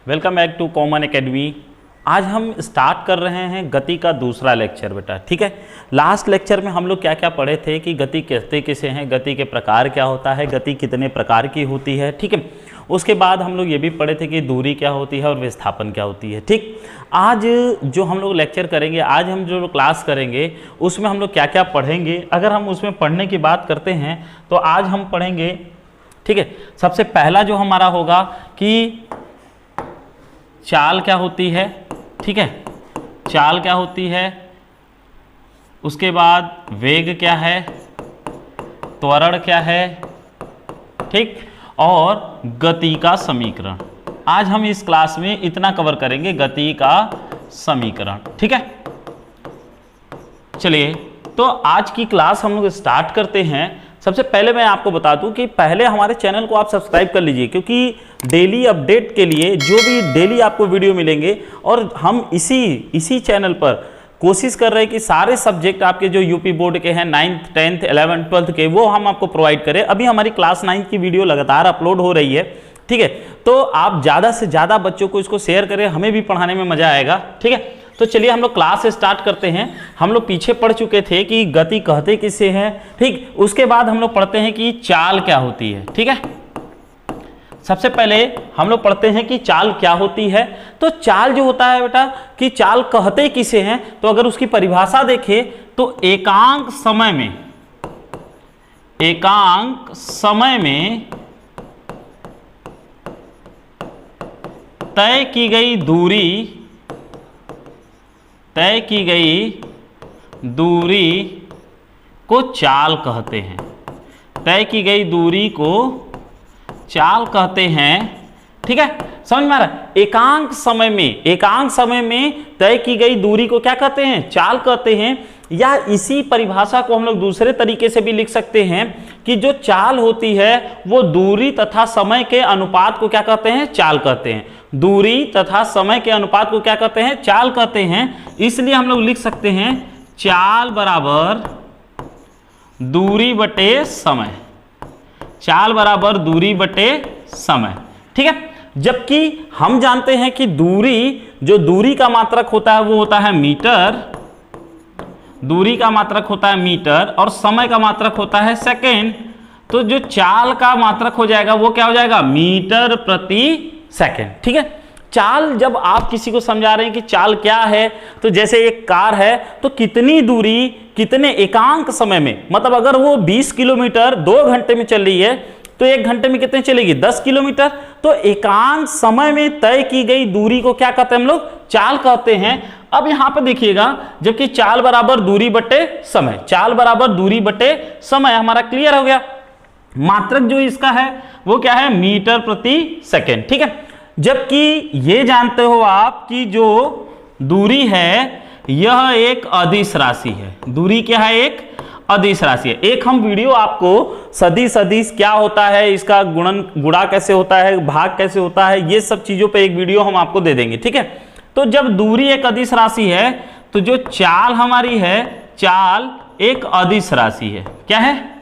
Welcome back to common academy. आज हम start कर रहे हैं गति का दूसरा लेक्चर बेटा, ठीक है। लास्ट लेक्चर में हम लोग क्या क्या पढ़े थे कि गति कहते किसे हैं, गति के प्रकार क्या होता है, गति कितने प्रकार की होती है, ठीक है। उसके बाद हम लोग ये भी पढ़े थे कि दूरी क्या होती है और विस्थापन क्या होती है, ठीक। आज जो हम लोग लेक्चर करेंगे, आज हम जो क्लास करेंगे उसमें हम लोग क्या क्या पढ़ेंगे, अगर हम उसमें पढ़ने की बात करते हैं तो आज हम पढ़ेंगे, ठीक है। सबसे पहला जो हमारा होगा कि चाल क्या होती है, ठीक है, चाल क्या होती है। उसके बाद वेग क्या है, त्वरण क्या है, ठीक, और गति का समीकरण। आज हम इस क्लास में इतना कवर करेंगे, गति का समीकरण, ठीक है। चलिए तो आज की क्लास हम लोग स्टार्ट करते हैं। सबसे पहले मैं आपको बता दूं कि पहले हमारे चैनल को आप सब्सक्राइब कर लीजिए, क्योंकि डेली अपडेट के लिए जो भी डेली आपको वीडियो मिलेंगे, और हम इसी चैनल पर कोशिश कर रहे हैं कि सारे सब्जेक्ट आपके जो यूपी बोर्ड के हैं 9th 10th 11th 12th के, वो हम आपको प्रोवाइड करें। अभी हमारी क्लास 9 की वीडियो लगातार अपलोड हो रही है, ठीक है। तो आप ज़्यादा से ज़्यादा बच्चों को इसको शेयर करें, हमें भी पढ़ाने में मज़ा आएगा, ठीक है। तो चलिए हम लोग क्लास स्टार्ट करते हैं। हम लोग पीछे पढ़ चुके थे कि गति कहते किसे हैं, ठीक। उसके बाद हम लोग पढ़ते हैं कि चाल क्या होती है, ठीक है। सबसे पहले हम लोग पढ़ते हैं कि चाल क्या होती है। तो चाल जो होता है बेटा, कि चाल कहते किसे हैं, तो अगर उसकी परिभाषा देखें तो एकांक समय में तय की गई दूरी को चाल कहते हैं। तय की गई दूरी को चाल कहते हैं, ठीक है। समझ में आ रहा है। एकांक समय में तय की गई दूरी को क्या कहते हैं, चाल कहते हैं। या इसी परिभाषा को हम लोग दूसरे तरीके से भी लिख सकते हैं कि जो चाल होती है वो दूरी तथा समय के अनुपात को क्या कहते हैं, चाल कहते हैं। दूरी तथा समय के अनुपात को क्या कहते हैं, चाल कहते हैं। इसलिए हम लोग लिख सकते हैं चाल बराबर दूरी बटे समय, चाल बराबर दूरी बटे समय, ठीक है। जबकि हम जानते हैं कि दूरी का मात्रक होता है वो होता है मीटर, दूरी का मात्रक होता है मीटर, और समय का मात्रक होता है सेकेंड। तो जो चाल का मात्रक हो जाएगा वो क्या हो जाएगा, मीटर प्रति सेकेंड, ठीक है। चाल जब आप किसी को समझा रहे हैं कि चाल क्या है, तो जैसे एक कार है तो कितनी दूरी कितने एकांक समय में, मतलब अगर वो 20 किलोमीटर 2 घंटे में चल रही है तो 1 घंटे में कितने चलेगी, 10 किलोमीटर। तो एकांक समय में तय की गई दूरी को क्या कहते हैं हम लोग, चाल कहते हैं। अब यहां पर देखिएगा, जबकि चाल बराबर दूरी बटे समय, चाल बराबर दूरी बटे समय हमारा क्लियर हो गया। मात्रक जो इसका है वो क्या है, मीटर प्रति सेकेंड, ठीक है। जबकि ये जानते हो आप कि जो दूरी है यह एक अदिश राशि है। दूरी क्या है, एक अदिश राशि है। एक हम वीडियो आपको सदिश क्या होता है, इसका गुणा कैसे होता है, भाग कैसे होता है, ये सब चीजों पे एक वीडियो हम आपको दे देंगे, ठीक है। तो जब दूरी एक अदिश राशि है तो जो चाल हमारी है, चाल एक अदिश राशि है। क्या है,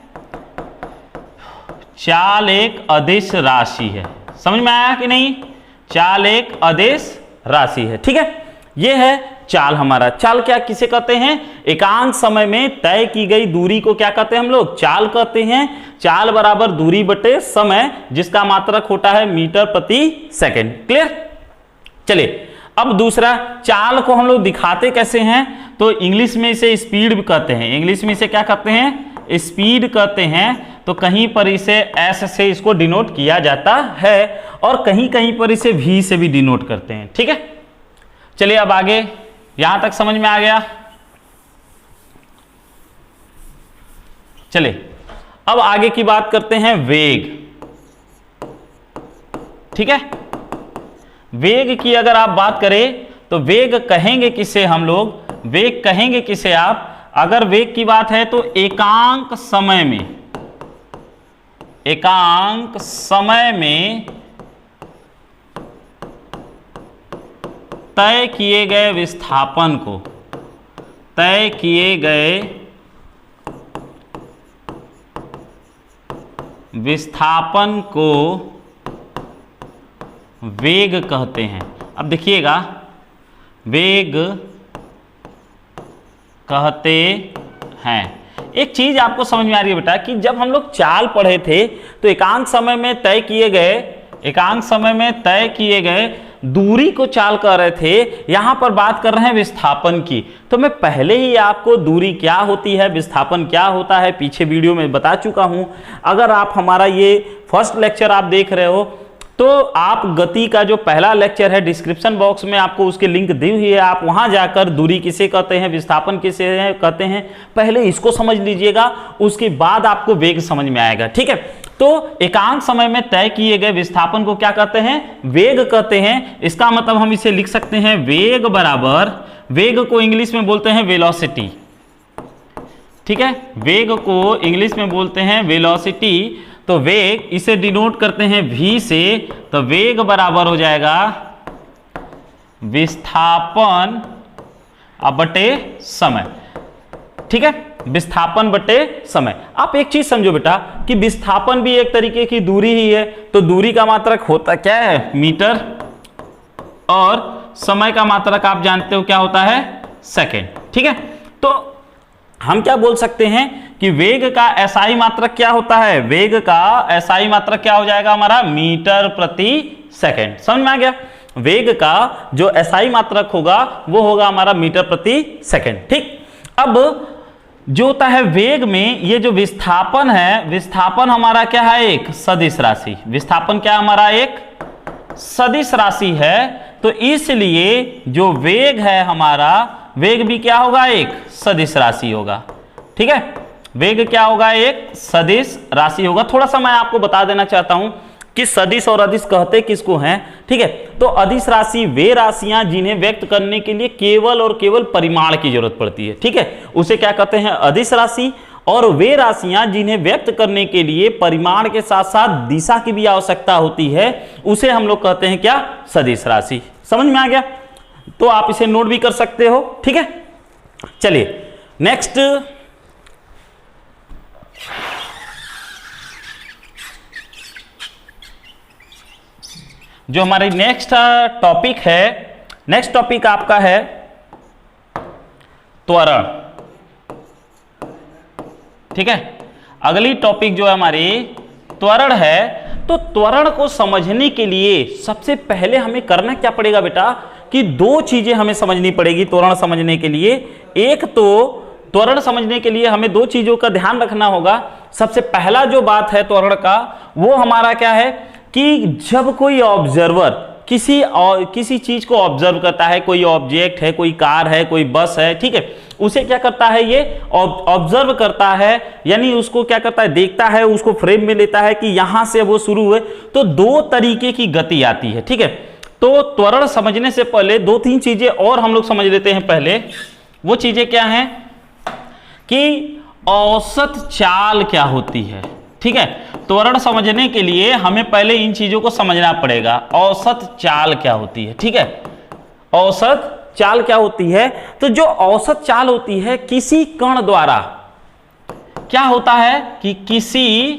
चाल एक अदिश राशि है। समझ में आया कि नहीं, चाल एक अदिश राशि है, ठीक है। यह है चाल हमारा। चाल क्या किसे कहते हैं, एकांक समय में तय की गई दूरी को क्या कहते हैं हम लोग, चाल कहते हैं। चाल बराबर दूरी बटे समय, जिसका मात्रक होता है मीटर प्रति सेकंड। क्लियर। चलिए अब दूसरा, चाल को हम लोग दिखाते कैसे हैं, तो इंग्लिश में इसे स्पीड भी कहते हैं। इंग्लिश में इसे क्या कहते हैं, स्पीड कहते हैं। तो कहीं पर इसे एस से इसको डिनोट किया जाता है, और कहीं कहीं पर इसे वी से भी डिनोट करते हैं, ठीक है। चलिए अब आगे, यहां तक समझ में आ गया। चलिए अब आगे की बात करते हैं, वेग, ठीक है। वेग की अगर आप बात करें तो वेग कहेंगे किसे हम लोग, वेग कहेंगे किसे आप, अगर वेग की बात है तो एकांक समय में तय किए गए विस्थापन को वेग कहते हैं। अब देखिएगा, वेग कहते हैं। एक चीज आपको समझ में आ रही है बेटा कि जब हम लोग चाल पढ़े थे तो एकांक समय में तय किए गए दूरी को चाल कर रहे थे। यहां पर बात कर रहे हैं विस्थापन की। तो मैं पहले ही आपको दूरी क्या होती है, विस्थापन क्या होता है, पीछे वीडियो में बता चुका हूं। अगर आप हमारा ये फर्स्ट लेक्चर आप देख रहे हो तो आप गति का जो पहला लेक्चर है डिस्क्रिप्शन बॉक्स में आपको उसकी लिंक दी हुई है, आप वहां जाकर दूरी किसे कहते हैं, विस्थापन किसे कहते हैं, पहले इसको समझ लीजिएगा, उसके बाद आपको वेग समझ में आएगा। ठीक है, तो एकांक समय में तय किए गए विस्थापन को क्या कहते हैं, वेग कहते हैं। इसका मतलब हम इसे लिख सकते हैं वेग बराबर, वेग को इंग्लिश में बोलते हैं वेलोसिटी। ठीक है, वेग को इंग्लिश में बोलते हैं वेलोसिटी। तो वेग इसे डिनोट करते हैं v से, तो वेग बराबर हो जाएगा विस्थापन बटे समय। ठीक है, विस्थापन बटे समय। आप एक चीज समझो बेटा कि विस्थापन भी एक तरीके की दूरी ही है। तो दूरी का मात्रक होता क्या है, मीटर, और समय का मात्रक आप जानते हो क्या होता है, सेकेंड। ठीक है, तो हम क्या बोल सकते हैं कि वेग का एसआई मात्रक क्या होता है, वेग का एसआई मात्रक क्या हो जाएगा हमारा, मीटर प्रति सेकंड। समझ में आ गया, वेग का जो एसआई मात्रक होगा वो होगा हमारा मीटर प्रति सेकंड। ठीक, अब जो होता है वेग में ये जो विस्थापन है, विस्थापन हमारा क्या है, एक सदिश राशि। विस्थापन क्या हमारा एक सदिश राशि है। तो इसलिए जो वेग है हमारा, वेग भी क्या होगा, एक सदिश राशि होगा। ठीक है, वेग क्या होगा, एक सदिश राशि होगा। थोड़ा सा मैं आपको बता देना चाहता हूं कि सदिश और अदिश कहते किसको हैं। ठीक है, तो अदिश राशि वे राशियां जिन्हें व्यक्त करने के लिए केवल और केवल परिमाण की जरूरत पड़ती है। ठीक है, उसे क्या कहते हैं, अदिश राशि। और वे राशियां जिन्हें व्यक्त करने के लिए परिमाण के साथ साथ दिशा की भी आवश्यकता होती है, उसे हम लोग कहते हैं क्या, सदिश राशि। समझ में आ गया, तो आप इसे नोट भी कर सकते हो। ठीक है, चलिए नेक्स्ट, जो हमारी नेक्स्ट टॉपिक है, नेक्स्ट टॉपिक आपका है त्वरण। ठीक है, अगली टॉपिक जो है हमारी त्वरण है। तो त्वरण को समझने के लिए सबसे पहले हमें करना क्या पड़ेगा बेटा कि दो चीजें हमें समझनी पड़ेगी त्वरण समझने के लिए। एक तो त्वरण समझने के लिए हमें दो चीजों का ध्यान रखना होगा। सबसे पहला जो बात है त्वरण का, वो हमारा क्या है कि जब कोई ऑब्जर्वर किसी चीज को ऑब्जर्व करता है, कोई ऑब्जेक्ट है, कोई कार है, कोई बस है, ठीक है, उसे क्या करता है, ये ऑब्जर्व करता है, यानी उसको क्या करता है, देखता है, उसको फ्रेम में लेता है कि यहां से वो शुरू हुए। तो दो तरीके की गति आती है। ठीक है, तो त्वरण समझने से पहले दो तीन चीजें और हम लोग समझ लेते हैं। पहले वो चीजें क्या हैं कि औसत चाल क्या होती है। ठीक है, त्वरण समझने के लिए हमें पहले इन चीजों को समझना पड़ेगा। औसत चाल क्या होती है। ठीक है, औसत चाल क्या होती है, तो जो औसत चाल होती है किसी कण द्वारा क्या होता है कि किसी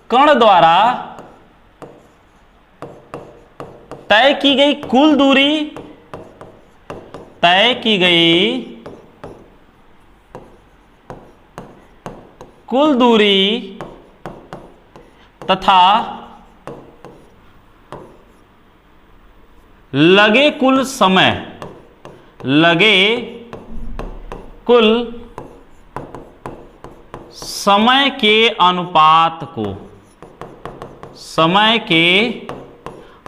कण द्वारा तय की गई कुल दूरी, तय की गई कुल दूरी तथा लगे कुल समय, लगे कुल समय के अनुपात को, समय के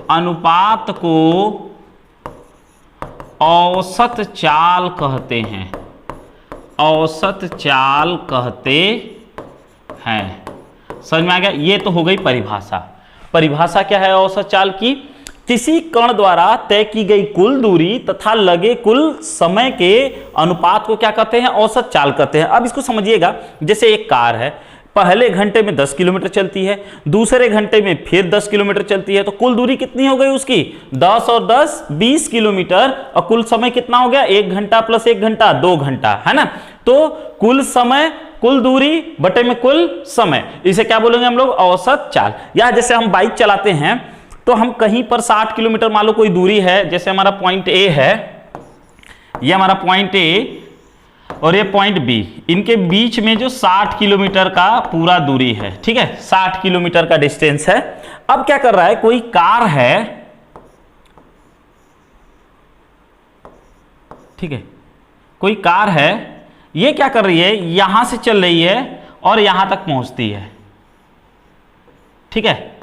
अनुपात को औसत चाल कहते हैं। औसत चाल कहते हैं। समझ में आ गया, ये तो हो गई परिभाषा। परिभाषा क्या है औसत चाल की, किसी कण द्वारा तय की गई कुल दूरी तथा लगे कुल समय के अनुपात को क्या कहते हैं, औसत चाल कहते हैं। अब इसको समझिएगा, जैसे एक कार है, पहले घंटे में 10 किलोमीटर चलती है, दूसरे घंटे में फिर 10 किलोमीटर चलती है, तो कुल दूरी कितनी हो गई उसकी, 10 और 10 20 किलोमीटर, और कुल समय कितना हो गया, 1 घंटा प्लस 1 घंटा 2 घंटा, है ना। तो कुल समय, कुल दूरी बटे में कुल समय, इसे क्या बोलेंगे हम लोग, औसत चाल। या जैसे हम बाइक चलाते हैं तो हम कहीं पर 60 किलोमीटर मान लो कोई दूरी है, जैसे हमारा पॉइंट ए है, ये हमारा पॉइंट ए और ये पॉइंट बी, इनके बीच में जो 60 किलोमीटर का पूरा दूरी है, ठीक है, 60 किलोमीटर का डिस्टेंस है। अब क्या कर रहा है, कोई कार है, ठीक है, कोई कार है, ये क्या कर रही है, यहां से चल रही है और यहां तक पहुंचती है, ठीक है,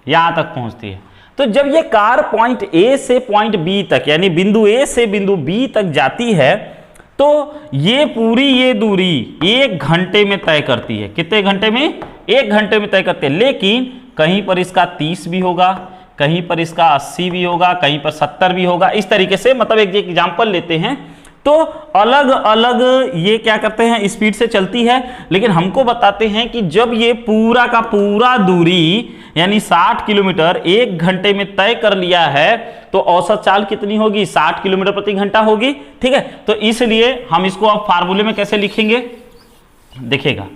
यहां तक पहुंचती है। तो जब ये कार पॉइंट ए से पॉइंट बी तक, यानी बिंदु ए से बिंदु बी तक जाती है, तो ये पूरी ये दूरी 1 घंटे में तय करती है। कितने घंटे में? 1 घंटे में तय करती है। लेकिन कहीं पर इसका 30 भी होगा, कहीं पर इसका 80 भी होगा, कहीं पर 70 भी होगा, इस तरीके से, मतलब एक एग्जाम्पल लेते हैं तो अलग अलग ये क्या करते हैं, स्पीड से चलती है। लेकिन हमको बताते हैं कि जब ये पूरा का पूरा दूरी यानी 60 किलोमीटर 1 घंटे में तय कर लिया है, तो औसत चाल कितनी होगी, 60 किलोमीटर प्रति घंटा होगी, ठीक है। तो इसलिए हम इसको अब फार्मूले में कैसे लिखेंगे, देखिएगा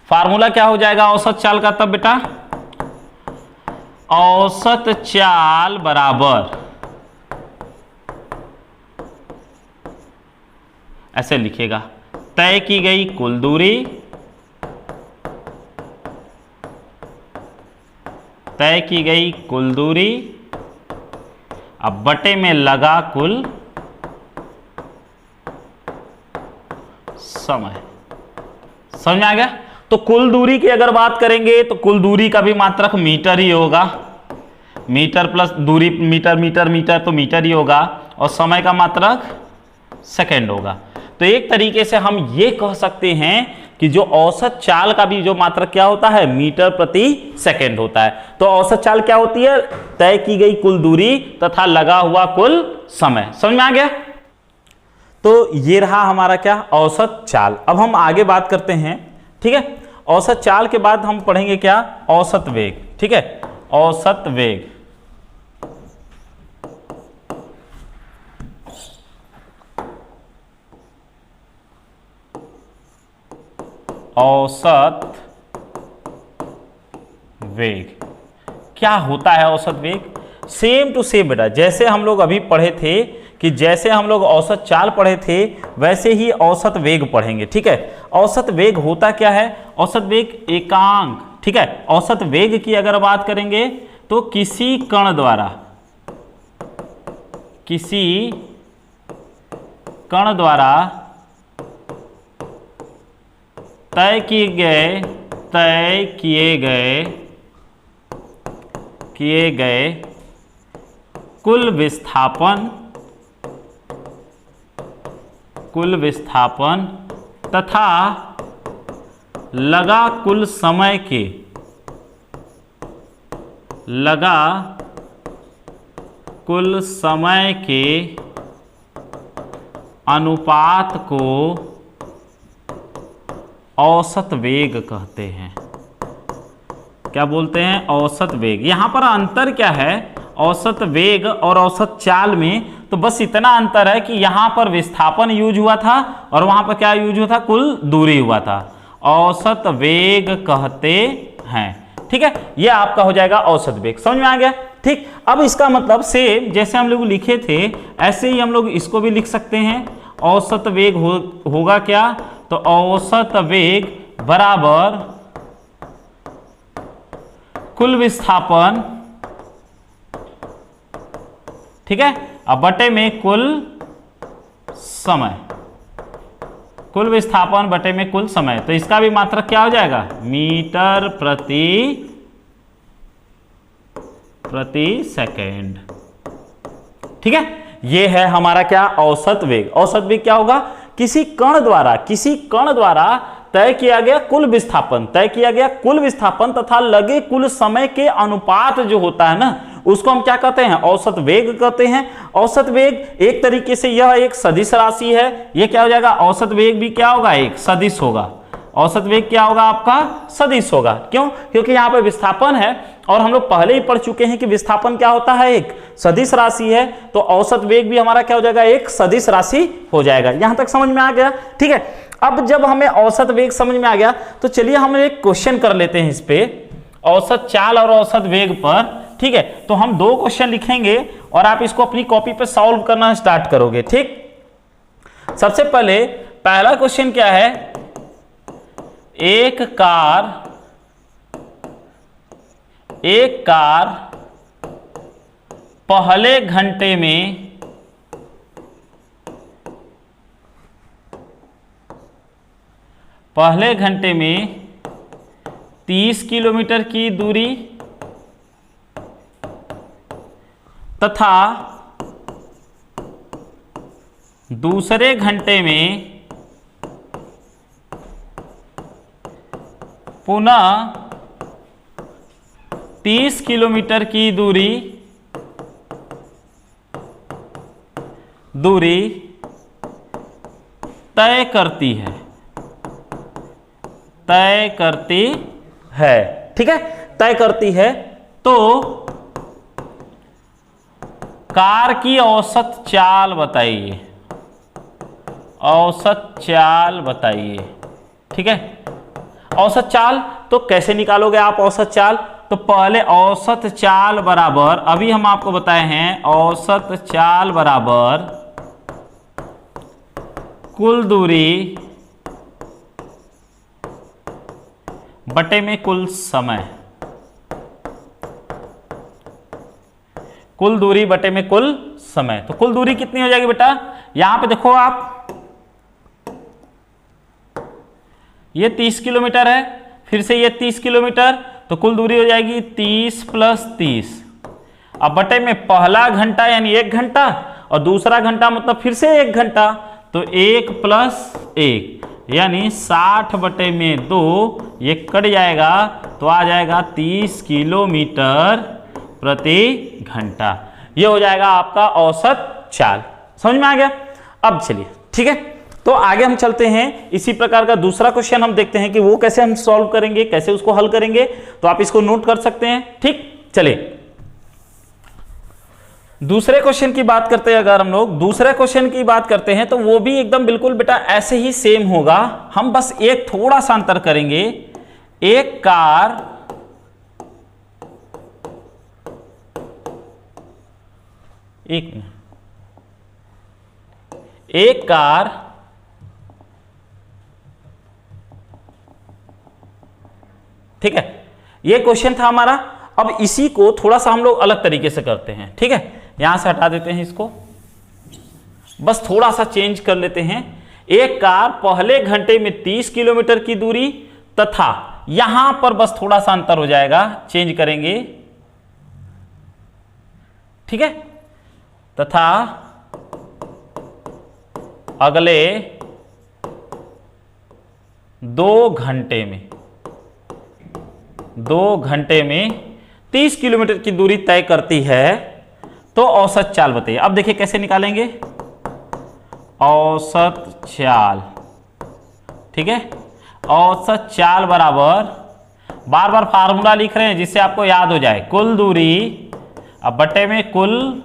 फार्मूला क्या हो जाएगा औसत चाल का, तब बेटा औसत चाल बराबर, ऐसे लिखेगा, तय की गई कुल दूरी, तय की गई कुल दूरी, अब बटे में लगा कुल समय। समझ में आ गया? तो कुल दूरी की अगर बात करेंगे तो कुल दूरी का भी मात्रक मीटर ही होगा, मीटर प्लस दूरी, मीटर मीटर मीटर तो मीटर ही होगा, और समय का मात्रक सेकंड होगा। तो एक तरीके से हम ये कह सकते हैं कि जो औसत चाल का भी जो मात्रक क्या होता है, मीटर प्रति सेकंड होता है। तो औसत चाल क्या होती है, तय की गई कुल दूरी तथा लगा हुआ कुल समय। समझ में आ गया? तो ये रहा हमारा क्या, औसत चाल। अब हम आगे बात करते हैं, ठीक है। औसत चाल के बाद हम पढ़ेंगे क्या, औसत वेग, ठीक है, औसत वेग। औसत वेग क्या होता है? औसत वेग सेम टू सेम बेटा, जैसे हम लोग अभी पढ़े थे कि जैसे हम लोग औसत चाल पढ़े थे वैसे ही औसत वेग पढ़ेंगे, ठीक है। औसत वेग होता क्या है, औसत वेग एकांक, ठीक है। औसत वेग की अगर बात करेंगे तो किसी कण द्वारा तय किए गए कुल विस्थापन तथा लगा कुल समय के अनुपात को औसत वेग कहते हैं। क्या बोलते हैं, औसत वेग। यहां पर अंतर क्या है औसत वेग और औसत चाल में, तो बस इतना अंतर है कि यहां पर विस्थापन यूज हुआ था और वहां पर क्या यूज हुआ था, कुल दूरी हुआ था। औसत वेग कहते हैं, ठीक है। ये आपका हो जाएगा औसत वेग। समझ में आ गया? ठीक। अब इसका मतलब सेम जैसे हम लोग लिखे थे ऐसे ही हम लोग इसको भी लिख सकते हैं। औसत वेग होगा क्या, तो औसत वेग बराबर कुल विस्थापन, ठीक है, अब बटे में कुल समय, कुल विस्थापन बटे में कुल समय। तो इसका भी मात्रक क्या हो जाएगा, मीटर प्रति सेकेंड, ठीक है। ये है हमारा क्या, औसत वेग। औसत वेग क्या होगा, किसी कण द्वारा तय किया गया कुल विस्थापन तथा लगे कुल समय के अनुपात जो होता है ना, उसको हम क्या कहते हैं, औसत वेग कहते हैं। औसत वेग एक तरीके से यह एक सदिश राशि है। यह क्या हो जाएगा, औसत वेग भी क्या होगा, एक सदिश होगा। औसत वेग क्या होगा आपका, सदिश होगा। क्यों, क्योंकि यहाँ पे विस्थापन है और हम लोग पहले ही पढ़ चुके हैं कि विस्थापन क्या होता है, एक सदिश राशि है। तो औसत वेग भी हमारा क्या हो जाएगा, एक सदिश राशि हो जाएगा। यहां तक समझ में आ गया, ठीक है। अब जब हमें औसत वेग समझ में आ गया तो चलिए हम एक क्वेश्चन कर लेते हैं इस पे, औसत चाल और औसत वेग पर, ठीक है, तो हम 2 क्वेश्चन लिखेंगे और आप इसको अपनी कॉपी पे सॉल्व करना स्टार्ट करोगे। ठीक, सबसे पहले पहला क्वेश्चन क्या है, एक कार पहले घंटे में 30 किलोमीटर की दूरी तथा दूसरे घंटे में पुनः 30 किलोमीटर की दूरी तय करती है। ठीक है, तय करती है। तो कार की औसत चाल बताइए, ठीक है। औसत चाल तो कैसे निकालोगे आप औसत चाल, तो पहले औसत चाल बराबर, अभी हम आपको बताए हैं, औसत चाल बराबर कुल दूरी बटे में कुल समय, कुल दूरी बटे में कुल समय। तो कुल दूरी कितनी हो जाएगी बेटा, यहां पे देखो आप, ये 30 किलोमीटर है, फिर से ये 30 किलोमीटर, तो कुल दूरी हो जाएगी 30 + 30। अब बटे में पहला घंटा यानी 1 घंटा और दूसरा घंटा मतलब फिर से 1 घंटा, तो 1 + 1 यानी 60 बटे में 2, ये कट जाएगा तो आ जाएगा 30 किलोमीटर प्रति घंटा। ये हो जाएगा आपका औसत चाल। समझ में आ गया? अब चलिए, ठीक है, तो आगे हम चलते हैं। इसी प्रकार का दूसरा क्वेश्चन हम देखते हैं कि वो कैसे हम सॉल्व करेंगे, कैसे उसको हल करेंगे। तो आप इसको नोट कर सकते हैं। ठीक, चलिए दूसरे क्वेश्चन की बात करते हैं। अगर हम लोग दूसरे क्वेश्चन की बात करते हैं तो वो भी एकदम बिल्कुल बेटा ऐसे ही सेम होगा, हम बस एक थोड़ा सा अंतर करेंगे। एक कार ठीक है, ये क्वेश्चन था हमारा। अब इसी को थोड़ा सा हम लोग अलग तरीके से करते हैं। ठीक है, यहां से हटा देते हैं इसको, बस थोड़ा सा चेंज कर लेते हैं। एक कार पहले घंटे में 30 किलोमीटर की दूरी तथा यहां पर बस थोड़ा सा अंतर हो जाएगा, चेंज करेंगे। ठीक है, तथा अगले 2 घंटे में 30 किलोमीटर की दूरी तय करती है। तो औसत चाल बताइए। अब देखिए कैसे निकालेंगे औसत चाल। ठीक है, औसत चाल बराबर, बार बार फार्मूला लिख रहे हैं जिससे आपको याद हो जाए, कुल दूरी अब बटे में कुल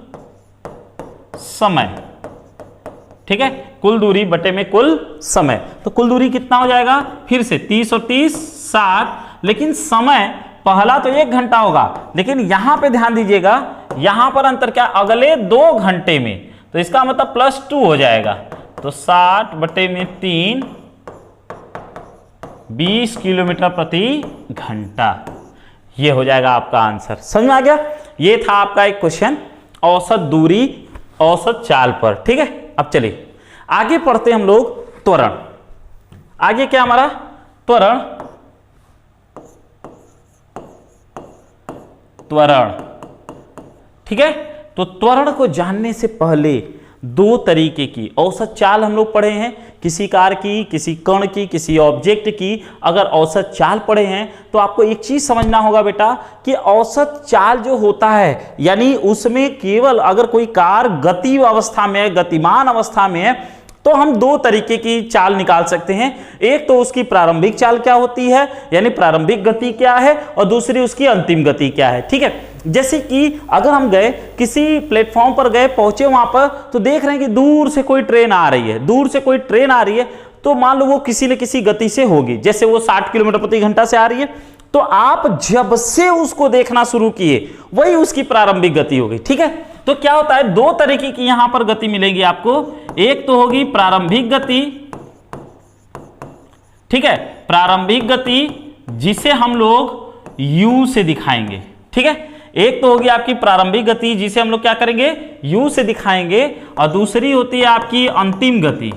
समय। ठीक है, कुल दूरी बटे में कुल समय। तो कुल दूरी कितना हो जाएगा, फिर से 30 और 30 60, लेकिन समय पहला तो 1 घंटा होगा, लेकिन यहां पे ध्यान दीजिएगा, यहां पर अंतर क्या, अगले 2 घंटे में, तो इसका मतलब +2 हो जाएगा। तो 60 बटे में 3 20 किलोमीटर प्रति घंटा। ये हो जाएगा आपका आंसर। समझ में आ गया? ये था आपका एक क्वेश्चन औसत दूरी औसत चाल पर। ठीक है, अब चलिए आगे पढ़ते हम लोग त्वरण। आगे क्या हमारा त्वरण, ठीक है। तो त्वरण को जानने से पहले 2 तरीके की औसत चाल हम लोग पढ़े हैं, किसी कार की, किसी कण की, किसी ऑब्जेक्ट की। अगर औसत चाल पढ़े हैं तो आपको एक चीज समझना होगा बेटा कि औसत चाल जो होता है, यानी उसमें केवल अगर कोई कार गति अवस्था में, गतिमान अवस्था में है, तो हम 2 तरीके की चाल निकाल सकते हैं। एक तो उसकी प्रारंभिक चाल क्या होती है, यानी प्रारंभिक गति क्या है, और दूसरी उसकी अंतिम गति क्या है। ठीक है, जैसे कि अगर हम गए किसी प्लेटफॉर्म पर गए, पहुंचे वहां पर, तो देख रहे हैं कि दूर से कोई ट्रेन आ रही है, दूर से कोई ट्रेन आ रही है, तो मान लो वो किसी न किसी गति से होगी। जैसे वो 60 किलोमीटर प्रति घंटा से आ रही है, तो आप जब से उसको देखना शुरू किए वही उसकी प्रारंभिक गति हो गई। ठीक है, तो क्या होता है, दो तरीके की यहां पर गति मिलेगी आपको। एक तो होगी प्रारंभिक गति, ठीक है, प्रारंभिक गति जिसे हम लोग u से दिखाएंगे। ठीक है, एक तो होगी आपकी प्रारंभिक गति जिसे हम लोग क्या करेंगे, u से दिखाएंगे, और दूसरी होती है आपकी अंतिम गति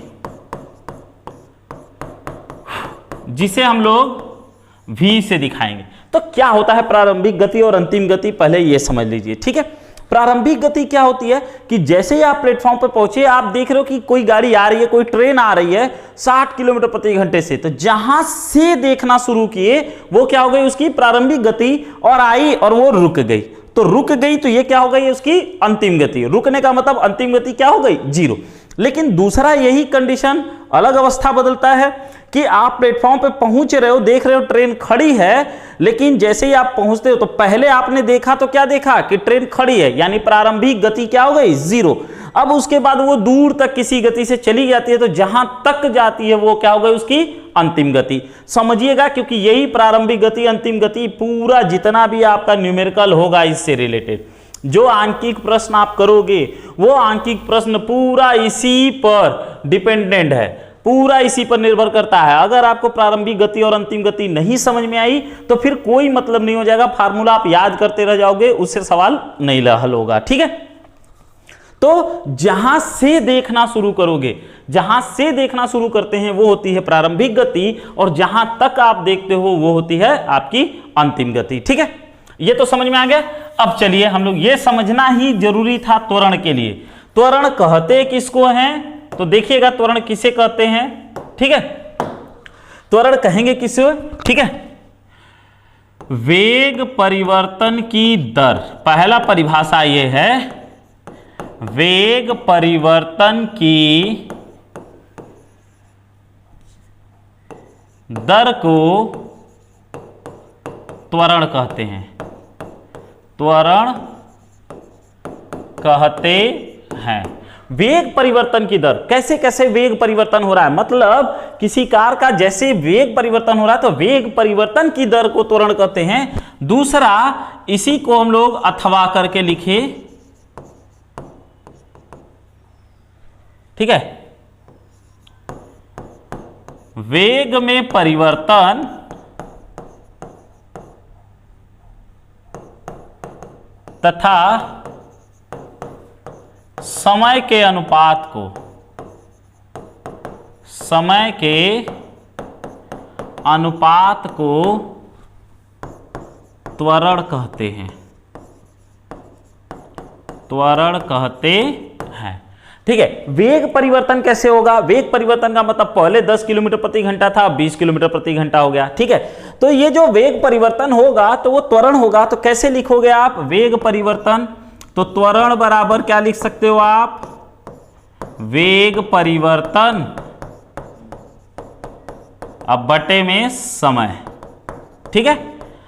जिसे हम लोग v से दिखाएंगे। तो क्या होता है प्रारंभिक गति और अंतिम गति, पहले ये समझ लीजिए। ठीक है, प्रारंभिक गति क्या होती है कि जैसे ही आप प्लेटफॉर्म पर पहुंचे, आप देख रहे हो कि कोई गाड़ी आ रही है, कोई ट्रेन आ रही है 60 किलोमीटर प्रति घंटे से, तो जहां से देखना शुरू किए वो क्या हो गई, उसकी प्रारंभिक गति, और आई और वो रुक गई। तो रुक गई तो ये क्या हो गई, उसकी अंतिम गति। रुकने का मतलब अंतिम गति क्या हो गई, 0। लेकिन दूसरा यही कंडीशन, अलग अवस्था बदलता है कि आप प्लेटफॉर्म पे पहुंच रहे हो, देख रहे हो ट्रेन खड़ी है, लेकिन जैसे ही आप पहुंचते हो तो पहले आपने देखा तो क्या देखा कि ट्रेन खड़ी है, यानी प्रारंभिक गति क्या हो गई, 0। अब उसके बाद वो दूर तक किसी गति से चली जाती है, तो जहां तक जाती है वो क्या हो गई, उसकी अंतिम गति। समझिएगा, क्योंकि यही प्रारंभिक गति, अंतिम गति, पूरा जितना भी आपका न्यूमेरिकल होगा इससे रिलेटेड, जो आंकिक प्रश्न आप करोगे वो आंकिक प्रश्न पूरा इसी पर डिपेंडेंट है, पूरा इसी पर निर्भर करता है। अगर आपको प्रारंभिक गति और अंतिम गति नहीं समझ में आई तो फिर कोई मतलब नहीं हो जाएगा, फार्मूला आप याद करते रह जाओगे, उससे सवाल नहीं हल होगा। ठीक है, तो जहां से देखना शुरू करोगे, जहां से देखना शुरू करते हैं वो होती है प्रारंभिक गति, और जहां तक आप देखते हो वो होती है आपकी अंतिम गति। ठीक है, ये तो समझ में आ गया। अब चलिए हम लोग, ये समझना ही जरूरी था त्वरण के लिए। त्वरण कहते किसको हैं, तो देखिएगा त्वरण किसे कहते हैं। ठीक है, त्वरण कहेंगे किसे, ठीक है, वेग परिवर्तन की दर। पहला परिभाषा ये है, वेग परिवर्तन की दर को त्वरण कहते हैं, त्वरण कहते हैं। वेग परिवर्तन की दर, कैसे कैसे वेग परिवर्तन हो रहा है, मतलब किसी कार का जैसे वेग परिवर्तन हो रहा है तो वेग परिवर्तन की दर को त्वरण कहते हैं। दूसरा, इसी को हम लोग अथवा करके लिखे, ठीक है, वेग में परिवर्तन तथा समय के अनुपात को, समय के अनुपात को त्वरण कहते हैं, त्वरण कहते हैं। ठीक है, वेग परिवर्तन कैसे होगा, वेग परिवर्तन का मतलब पहले 10 किलोमीटर प्रति घंटा था, 20 किलोमीटर प्रति घंटा हो गया। ठीक है, तो ये जो वेग परिवर्तन होगा तो वो त्वरण होगा। तो कैसे लिखोगे आप वेग परिवर्तन, तो त्वरण बराबर क्या लिख सकते हो आप, वेग परिवर्तन अब बटे में समय। ठीक है,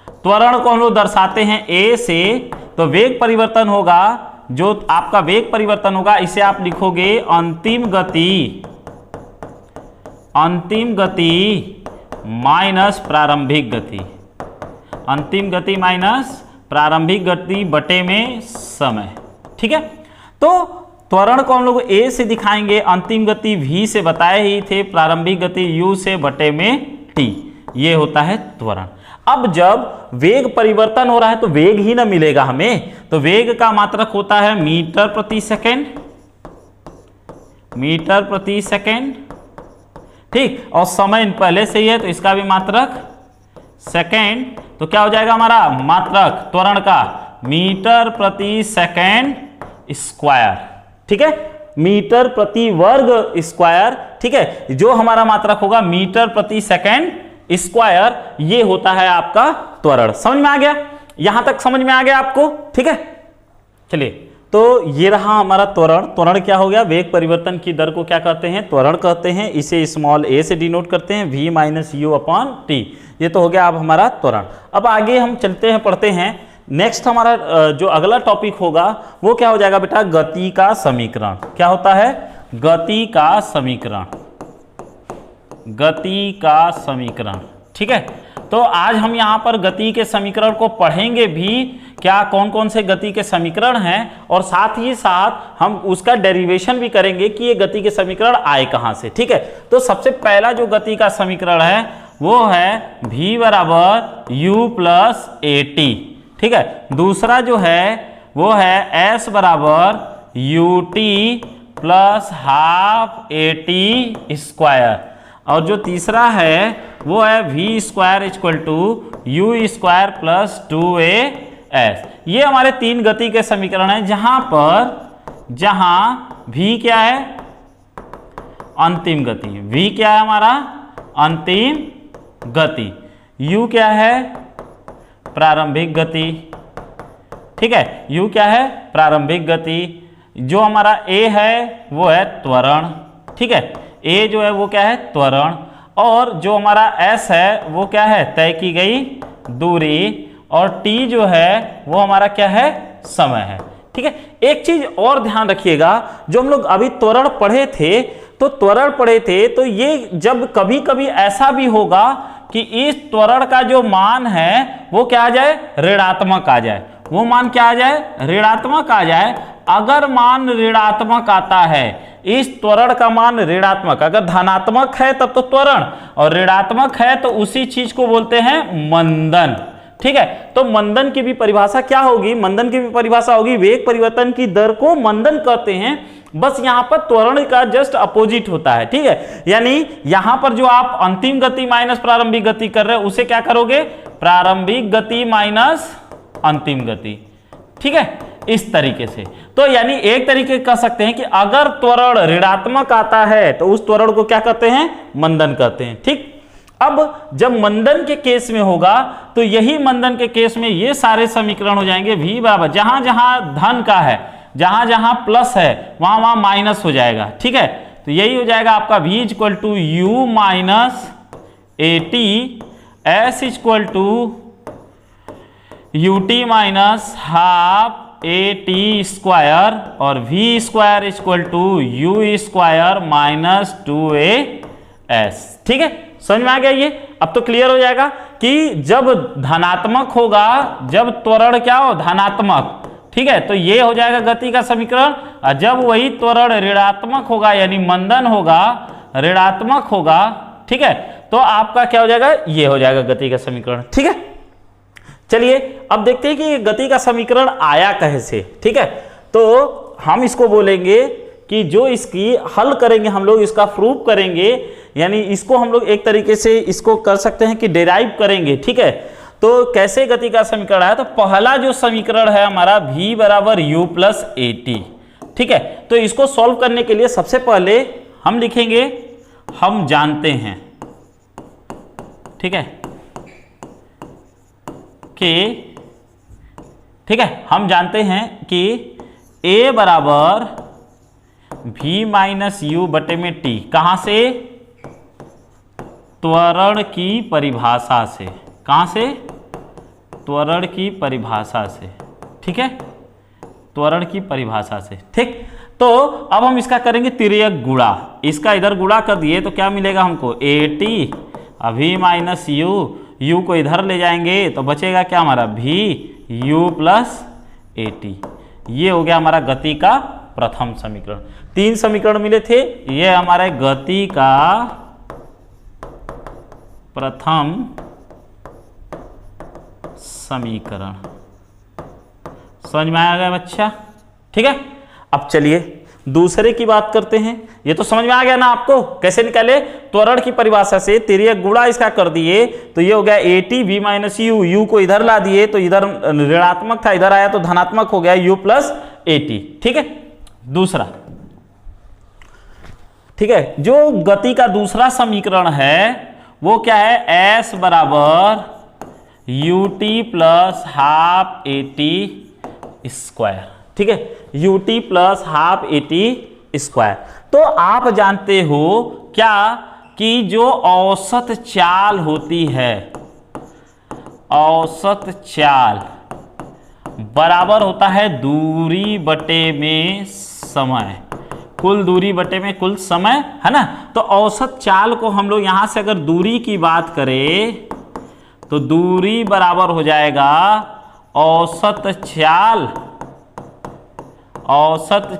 त्वरण को हम लोग दर्शाते हैं ए से, तो वेग परिवर्तन होगा, जो आपका वेग परिवर्तन होगा इसे आप लिखोगे अंतिम गति, अंतिम गति माइनस प्रारंभिक गति, अंतिम गति माइनस प्रारंभिक गति बटे में समय। ठीक है, तो त्वरण को हम लोग ए से दिखाएंगे, अंतिम गति v से बताए ही थे, प्रारंभिक गति u से बटे में t, ये होता है त्वरण। अब जब वेग परिवर्तन हो रहा है तो वेग ही ना मिलेगा हमें, तो वेग का मात्रक होता है मीटर प्रति सेकेंड, मीटर प्रति सेकेंड। ठीक, और समय पहले से ही है तो इसका भी मात्रक सेकेंड, तो क्या हो जाएगा हमारा मात्रक त्वरण का मीटर प्रति सेकेंड स्क्वायर। ठीक है, मीटर प्रति वर्ग स्क्वायर। ठीक है, जो हमारा मात्रक होगा मीटर प्रति सेकेंड स्क्वायर, ये होता है आपका त्वरण। समझ में आ गया, यहां तक समझ में आ गया आपको। ठीक है, चलिए, तो ये रहा हमारा त्वरण। त्वरण क्या हो गया, वेग परिवर्तन की दर को क्या कहते हैं, त्वरण कहते हैं। इसे स्मॉल a से डिनोट करते हैं, v minus you upon T. ये तो हो गया अब हमारा त्वरण। अब आगे हम चलते हैं, पढ़ते हैं। नेक्स्ट हमारा जो अगला टॉपिक होगा वो क्या हो जाएगा बेटा, गति का समीकरण। क्या होता है, गति का समीकरण, गति का समीकरण। ठीक है, तो आज हम यहाँ पर गति के समीकरण को पढ़ेंगे भी, क्या कौन कौन से गति के समीकरण हैं, और साथ ही साथ हम उसका डेरिवेशन भी करेंगे कि ये गति के समीकरण आए कहाँ से। ठीक है, तो सबसे पहला जो गति का समीकरण है वो है v बराबर u प्लस ए टी। ठीक है, दूसरा जो है वो है s बराबर u t plus half a t square, और जो तीसरा है वो है v square equal to u square plus 2as। ये हमारे तीन गति के समीकरण हैं, जहां v क्या है, अंतिम गति, v क्या है हमारा अंतिम गति, u क्या है प्रारंभिक गति। ठीक है, u क्या है प्रारंभिक गति, जो हमारा a है वो है त्वरण। ठीक है, a जो है वो क्या है त्वरण, और जो हमारा s है वो क्या है तय की गई दूरी, और t जो है वो हमारा क्या है समय है। ठीक है, एक चीज और ध्यान रखिएगा, जो हम लोग अभी त्वरण पढ़े थे तो ये जब कभी कभी ऐसा भी होगा कि इस त्वरण का जो मान है वो क्या आ जाए ऋणात्मक आ जाए, वो मान क्या आ जाए ऋणात्मक आ जाए। अगर मान ऋणात्मक आता है, इस त्वरण का मान ऋणात्मक, अगर धनात्मक है तब तो त्वरण, और ऋणात्मक है तो उसी चीज को बोलते हैं मंदन। ठीक है, तो मंदन की भी परिभाषा क्या होगी, मंदन की भी परिभाषा होगी वेग परिवर्तन की दर को मंदन कहते हैं, बस यहां पर त्वरण का जस्ट अपोजिट होता है। ठीक है, यानी यहां पर जो आप अंतिम गति माइनस प्रारंभिक गति कर रहे हो उसे क्या करोगे प्रारंभिक गति माइनस अंतिम गति। ठीक है, इस तरीके से, तो यानी एक तरीके कह सकते हैं कि अगर त्वरण ऋणात्मक आता है तो उस त्वरण को क्या कहते हैं मंदन कहते हैं। ठीक, अब जब मंदन के केस में होगा तो यही मंदन के केस में ये सारे समीकरण हो जाएंगे v बराबर, जहां जहां धन का है, जहां जहां प्लस है वहां वहां माइनस हो जाएगा। ठीक है, तो यही हो जाएगा आपका v equal to u minus a t, s equal to u t minus half a t square, और v square equal to u square minus 2as। ठीक है, समझ में आ गया ये, अब तो क्लियर हो जाएगा कि जब धनात्मक होगा, जब त्वरण क्या हो धनात्मक, ठीक है, तो ये हो जाएगा गति का समीकरण, और जब वही त्वरण ऋणात्मक होगा यानी मंदन होगा ऋणात्मक होगा, ठीक है, तो आपका क्या हो जाएगा ये हो जाएगा गति का समीकरण। ठीक है, चलिए अब देखते हैं कि ये गति का समीकरण आया कैसे। ठीक है, तो हम इसको बोलेंगे कि जो इसकी हल करेंगे हम लोग, इसका प्रूफ करेंगे, यानी इसको हम लोग एक तरीके से इसको कर सकते हैं कि डेराइव करेंगे। ठीक है, तो कैसे गति का समीकरण आया, तो पहला जो समीकरण है हमारा v बराबर u प्लस ए टी। ठीक है, तो इसको सॉल्व करने के लिए सबसे पहले हम लिखेंगे हम जानते हैं, ठीक है, कि ठीक है हम जानते हैं कि a बराबर v माइनस यू बटे में t, कहां से त्वरण की परिभाषा से, कहां से त्वरण की परिभाषा से। ठीक है, त्वरण की परिभाषा से। ठीक, तो अब हम इसका करेंगे तिर्यक गुणा, इसका इधर गुणा कर दिए तो क्या मिलेगा हमको A T, v minus you को इधर ले जाएंगे तो बचेगा क्या हमारा v u plus a T. ये हो गया हमारा गति का प्रथम समीकरण। तीन समीकरण मिले थे, ये हमारे गति का प्रथम समीकरण। समझ में आ गया बच्चा? ठीक है, अब चलिए दूसरे की बात करते हैं। ये तो समझ में आ गया ना आपको कैसे निकाले, त्वरण की परिभाषा से तिर्यक गुणा इसका कर दिए तो ये हो गया A T v minus you को इधर ला दिए तो इधर ऋणात्मक था, इधर आया तो धनात्मक हो गया u प्लस ए टी। ठीक है, दूसरा, ठीक है, जो गति का दूसरा समीकरण है वो क्या है, s बराबर u t plus half a t square. ठीक है, you t plus half a t square. तो आप जानते हो क्या कि जो औसत चाल होती है, औसत चाल बराबर होता है दूरी बटे में समय, कुल दूरी बटे में कुल समय, है ना। तो औसत चाल को हम लोग यहां से अगर दूरी की बात करें तो दूरी बराबर हो जाएगा औसत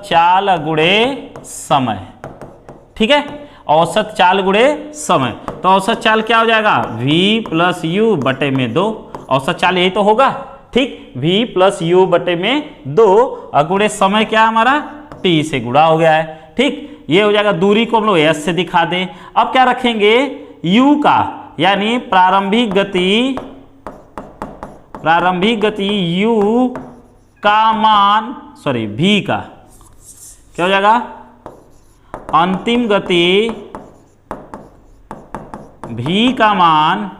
चाल गुणे समय। ठीक है, औसत चाल गुणे समय। तो औसत चाल क्या हो जाएगा, v प्लस यू बटे में 2। औसत चाल यही तो होगा। ठीक, v प्लस यू बटे में 2 और गुणे समय क्या हमारा t से गुणा हो गया है। ठीक, ये हो जाएगा। दूरी को हम लोग s से दिखा दें। अब क्या रखेंगे, u का यानी प्रारंभिक गति u का मान, सॉरी v का क्या हो जाएगा, अंतिम गति v का मान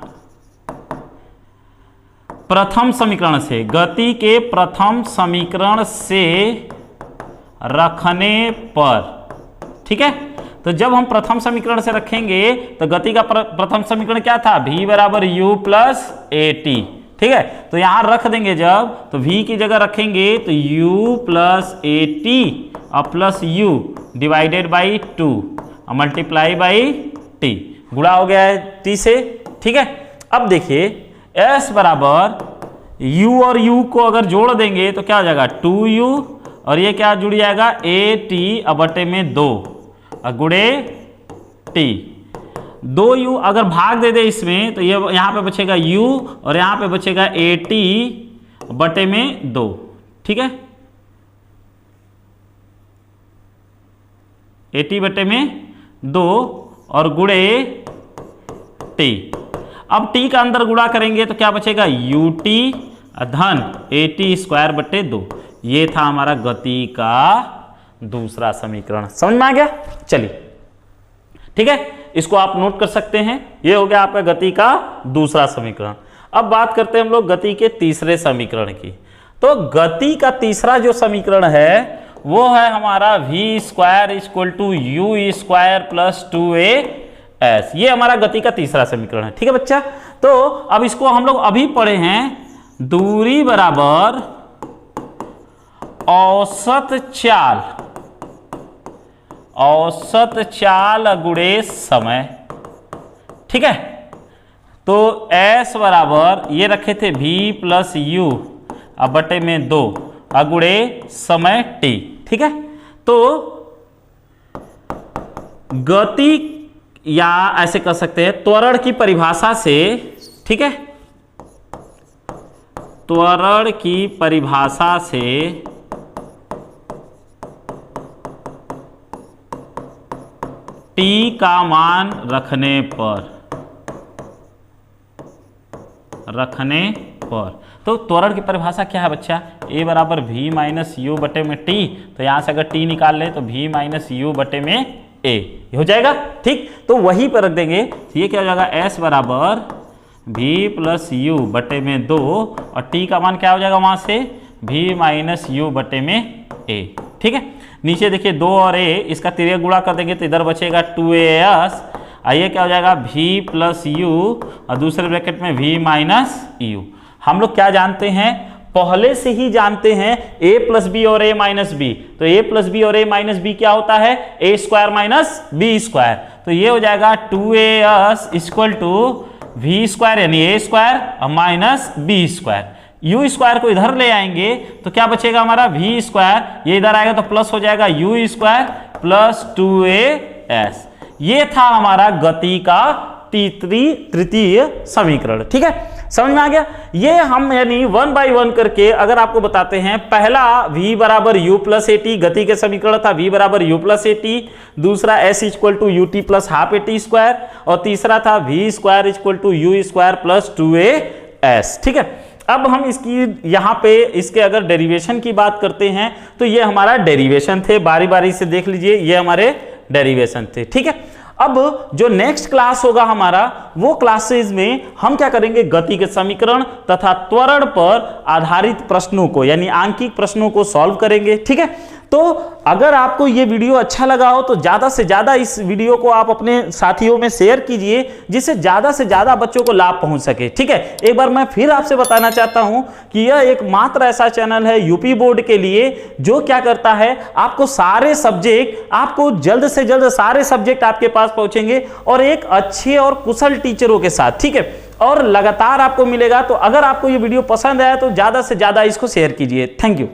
प्रथम समीकरण से, गति के प्रथम समीकरण से रखने पर। ठीक है, तो जब हम प्रथम समीकरण से रखेंगे तो गति का प्रथम समीकरण क्या था, v बराबर u प्लस ए टी। ठीक है, तो यहां रख देंगे जब, तो v की जगह रखेंगे तो u प्लस ए टी और प्लस u डिवाइडेड बाई 2 और मल्टीप्लाई बाई t, गुणा हो गया है t से। ठीक है, अब देखिए s बराबर u और u को अगर जोड़ देंगे तो क्या हो जाएगा 2u और ये क्या जुड़ जाएगा ए टी बटे में 2 और गुणे t। 2u अगर भाग दे दे इसमें तो ये यहाँ पे बचेगा u और यहाँ पे बचेगा ए टी बटे में 2। ठीक है, ए टी बटे में 2 और गुणे t। अब t का अंदर गुणा करेंगे तो क्या बचेगा यू टी धन ए टी स्क्वायर बटे 2। ये था हमारा गति का दूसरा समीकरण। समझ में आ गया? चलिए, ठीक है, इसको आप नोट कर सकते हैं। ये हो गया आपका गति का दूसरा समीकरण। अब बात करते हैं हम लोग गति के तीसरे समीकरण की। तो गति का तीसरा जो समीकरण है वो है हमारा v square equal to u square plus 2as। ये हमारा गति का तीसरा समीकरण है। ठीक है बच्चा, तो अब इसको हम लोग अभी पढ़े हैं, दूरी बराबर औसत चाल गुणे समय। ठीक है, तो s बराबर ये रखे थे v प्लस यू अब बटे में 2 गुणे समय t। ठीक है, तो गति या ऐसे कर सकते हैं त्वरण की परिभाषा से। ठीक है, त्वरण की परिभाषा से t का मान रखने पर तो त्वरण की परिभाषा क्या है बच्चा, a बराबर v माइनस यू बटे में t। तो यहां से अगर t निकाल ले तो v माइनस यू बटे में a ये हो जाएगा। ठीक, तो वहीं पर रख देंगे। ये क्या हो जाएगा, s बराबर v प्लस यू बटे में 2 और t का मान क्या हो जाएगा वहां से v माइनस यू बटे में a। ठीक है, नीचे देखिए 2 और a, इसका तिर्यक गुणा कर देंगे तो इधर बचेगा 2as। आइए क्या हो जाएगा v प्लस यू और दूसरे ब्रैकेट में v माइनस यू। हम लोग क्या जानते हैं, पहले से ही जानते हैं a प्लस बी और a माइनस बी। तो a प्लस बी और a माइनस बी क्या होता है, a square minus b square. तो ये हो जाएगा 2as equal to v square यानी a square minus b square. u square को इधर ले आएंगे तो क्या बचेगा हमारा v स्क्वायर, ये इधर आएगा तो प्लस हो जाएगा u स्क्वायर प्लस 2as। ये था हमारा गति का तृतीय समीकरण। ठीक है, समझ में आ गया? ये हम यानी 1 बाय 1 करके अगर आपको बताते हैं, पहला v बराबर u प्लस ए टी, गति के समीकरण था v बराबर u प्लस ए टी, दूसरा s equal to u t plus half a t square और तीसरा था v square equal to u square plus 2as। ठीक है, अब हम इसकी यहाँ पे इसके अगर डेरिवेशन की बात करते हैं तो ये हमारा डेरिवेशन थे, बारी बारी से देख लीजिए, ये हमारे डेरिवेशन थे। ठीक है, अब जो नेक्स्ट क्लास होगा हमारा, वो क्लासेस में हम क्या करेंगे, गति के समीकरण तथा त्वरण पर आधारित प्रश्नों को यानी आंकिक प्रश्नों को सॉल्व करेंगे। ठीक है, तो अगर आपको ये वीडियो अच्छा लगा हो तो ज़्यादा से ज़्यादा इस वीडियो को आप अपने साथियों में शेयर कीजिए, जिससे ज़्यादा से ज़्यादा बच्चों को लाभ पहुंच सके। ठीक है, एक बार मैं फिर आपसे बताना चाहता हूं कि यह एक मात्र ऐसा चैनल है यूपी बोर्ड के लिए जो क्या करता है, आपको सारे सब्जेक्ट, आपको जल्द से जल्द सारे सब्जेक्ट आपके पास पहुंचेंगे और एक अच्छे और कुशल टीचरों के साथ। ठीक है, और लगातार आपको मिलेगा। तो अगर आपको ये वीडियो पसंद आया तो ज़्यादा से ज़्यादा इसको शेयर कीजिए। Thank you.